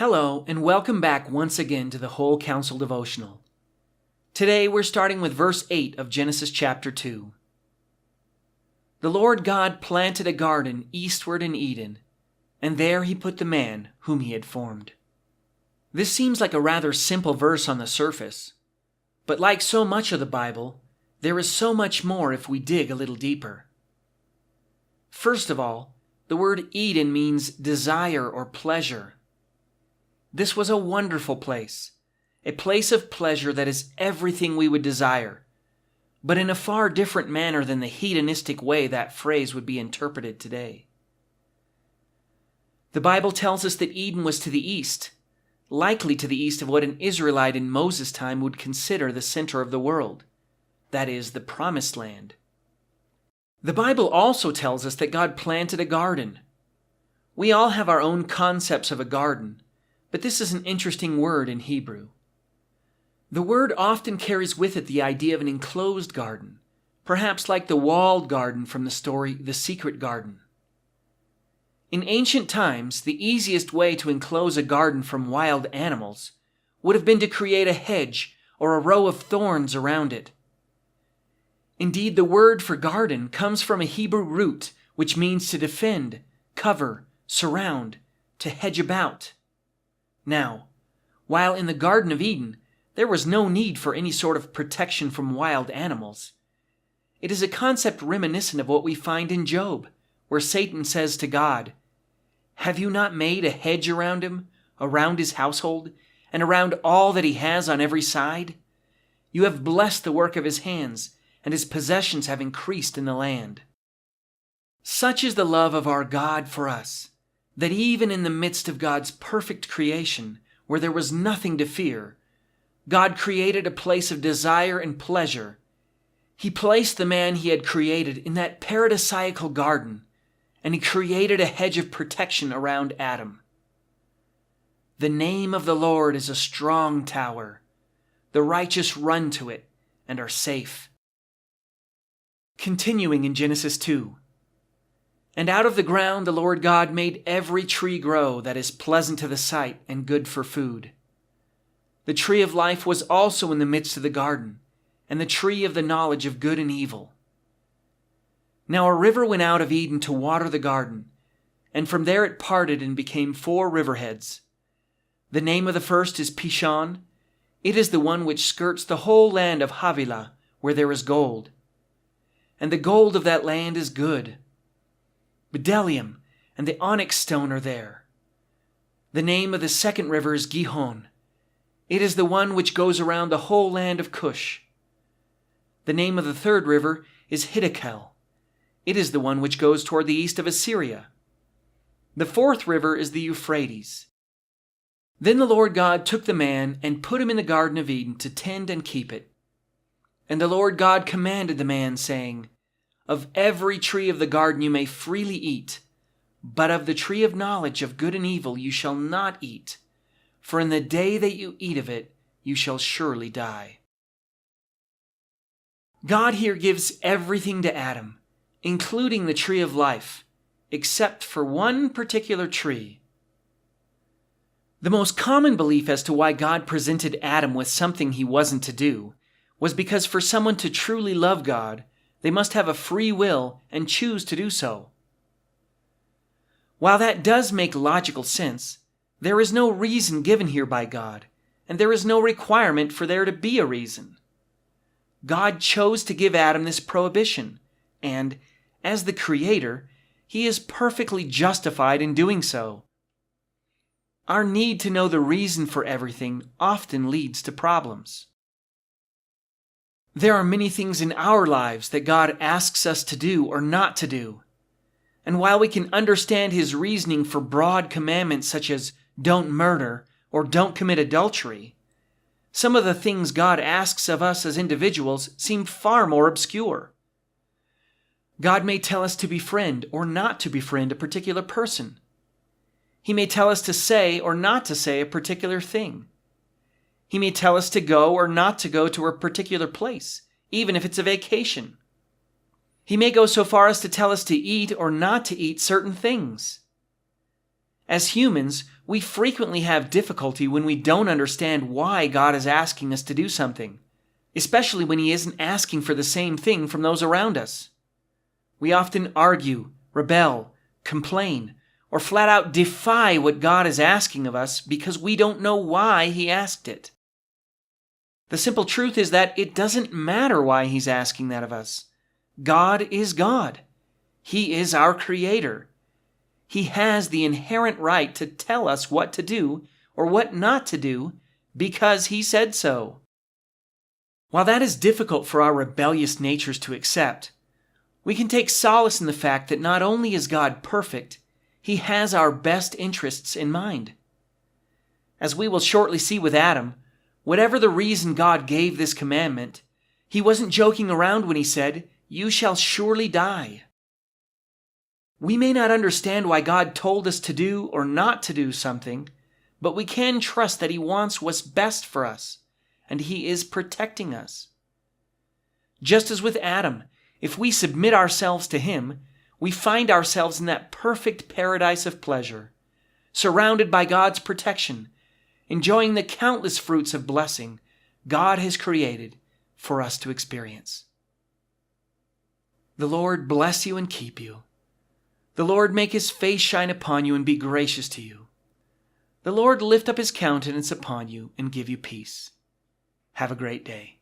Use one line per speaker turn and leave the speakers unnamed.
Hello, and welcome back once again to the Whole Counsel Devotional. Today we're starting with verse 8 of Genesis chapter 2. The Lord God planted a garden eastward in Eden, and there he put the man whom he had formed. This seems like a rather simple verse on the surface, but like so much of the Bible, there is so much more if we dig a little deeper. First of all, the word Eden means desire or pleasure. This was a wonderful place, a place of pleasure that is everything we would desire, but in a far different manner than the hedonistic way that phrase would be interpreted today. The Bible tells us that Eden was to the east, likely to the east of what an Israelite in Moses' time would consider the center of the world, that is, the Promised Land. The Bible also tells us that God planted a garden. We all have our own concepts of a garden, but this is an interesting word in Hebrew. The word often carries with it the idea of an enclosed garden, perhaps like the walled garden from the story The Secret Garden. In ancient times, the easiest way to enclose a garden from wild animals would have been to create a hedge or a row of thorns around it. Indeed, the word for garden comes from a Hebrew root which means to defend, cover, surround, to hedge about. Now, while in the Garden of Eden, there was no need for any sort of protection from wild animals. It is a concept reminiscent of what we find in Job, where Satan says to God, "Have you not made a hedge around him, around his household, and around all that he has on every side? You have blessed the work of his hands, and his possessions have increased in the land." Such is the love of our God for us, that even in the midst of God's perfect creation, where there was nothing to fear, God created a place of desire and pleasure. He placed the man he had created in that paradisiacal garden, and he created a hedge of protection around Adam. The name of the Lord is a strong tower. The righteous run to it and are safe. Continuing in Genesis 2. And out of the ground the Lord God made every tree grow that is pleasant to the sight and good for food. The tree of life was also in the midst of the garden, and the tree of the knowledge of good and evil. Now a river went out of Eden to water the garden, and from there it parted and became 4 riverheads. The name of the first is Pishon. It is the one which skirts the whole land of Havilah, where there is gold. And the gold of that land is good. Bdellium and the onyx stone are there. The name of the second river is Gihon. It is the one which goes around the whole land of Cush. The name of the third river is Hiddekel. It is the one which goes toward the east of Assyria. The fourth river is the Euphrates. Then the Lord God took the man and put him in the Garden of Eden to tend and keep it. And the Lord God commanded the man, saying, "Of every tree of the garden you may freely eat, but of the tree of knowledge of good and evil you shall not eat, for in the day that you eat of it you shall surely die." God here gives everything to Adam, including the tree of life, except for one particular tree. The most common belief as to why God presented Adam with something he wasn't to do was because for someone to truly love God, they must have a free will and choose to do so. While that does make logical sense, there is no reason given here by God, and there is no requirement for there to be a reason. God chose to give Adam this prohibition, and, as the Creator, he is perfectly justified in doing so. Our need to know the reason for everything often leads to problems. There are many things in our lives that God asks us to do or not to do. And while we can understand his reasoning for broad commandments such as don't murder or don't commit adultery, some of the things God asks of us as individuals seem far more obscure. God may tell us to befriend or not to befriend a particular person. He may tell us to say or not to say a particular thing. He may tell us to go or not to go to a particular place, even if it's a vacation. He may go so far as to tell us to eat or not to eat certain things. As humans, We frequently have difficulty when we don't understand why God is asking us to do something, especially when He isn't asking for the same thing from those around us. We often argue, rebel, complain, or flat out defy what God is asking of us because we don't know why He asked it. The simple truth is that it doesn't matter why He's asking that of us. God is God. He is our Creator. He has the inherent right to tell us what to do or what not to do because He said so. While that is difficult for our rebellious natures to accept, we can take solace in the fact that not only is God perfect, He has our best interests in mind. As we will shortly see with Adam, whatever the reason God gave this commandment, He wasn't joking around when He said, "You shall surely die." We may not understand why God told us to do or not to do something, but we can trust that He wants what's best for us, and He is protecting us. Just as with Adam, if we submit ourselves to Him, we find ourselves in that perfect paradise of pleasure, surrounded by God's protection, enjoying the countless fruits of blessing God has created for us to experience. The Lord bless you and keep you. The Lord make His face shine upon you and be gracious to you. The Lord lift up His countenance upon you and give you peace. Have a great day.